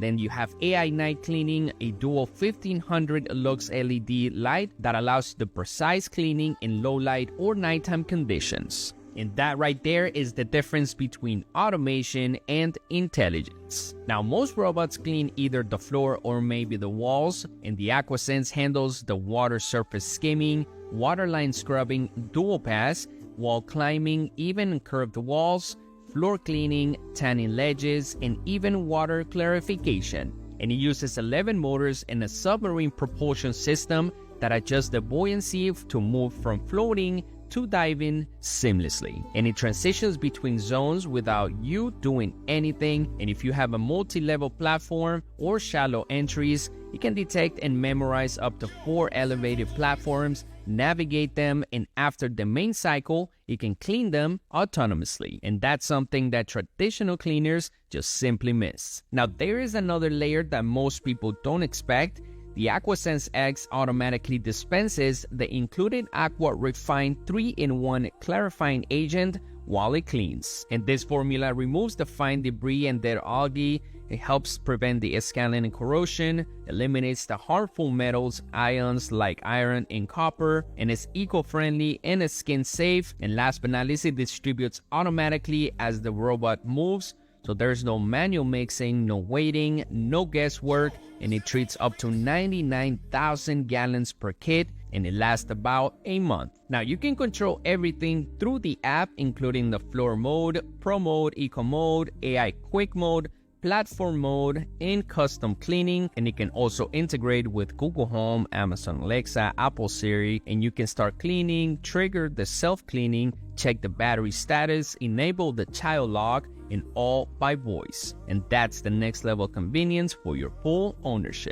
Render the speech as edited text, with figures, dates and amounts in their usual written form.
Then you have AI night cleaning, a dual 1500 lux LED light that allows the precise cleaning in low light or nighttime conditions. And that right there is the difference between automation and intelligence. Now, most robots clean either the floor or maybe the walls, and the AquaSense handles the water surface skimming, waterline scrubbing, dual pass, wall climbing, even curved walls, floor cleaning, tanning ledges, and even water clarification. And it uses 11 motors and a submarine propulsion system that adjusts the buoyancy to move from floating to diving seamlessly. And it transitions between zones without you doing anything. And if you have a multi-level platform or shallow entries, it can detect and memorize up to 4 elevated platforms, navigate them, and after the main cycle, it can clean them autonomously. And that's something that traditional cleaners just simply miss. Now, there is another layer that most people don't expect. The AquaSense X automatically dispenses the included Aqua Refine 3-in-1 clarifying agent while it cleans. And this formula removes the fine debris and dead algae. It helps prevent the scaling and corrosion, eliminates the harmful metals, ions like iron and copper, and is eco-friendly and is skin safe. And last but not least, it distributes automatically as the robot moves. So there's no manual mixing, no waiting, no guesswork, and it treats up to 99,000 gallons per kit, and it lasts about a month. Now you can control everything through the app, including the floor mode, pro mode, eco mode, AI quick mode, platform mode, and custom cleaning. And it can also integrate with Google Home, Amazon Alexa, Apple Siri, and you can start cleaning, trigger the self-cleaning, check the battery status, enable the child lock, and all by voice. And that's the next level convenience for your full ownership.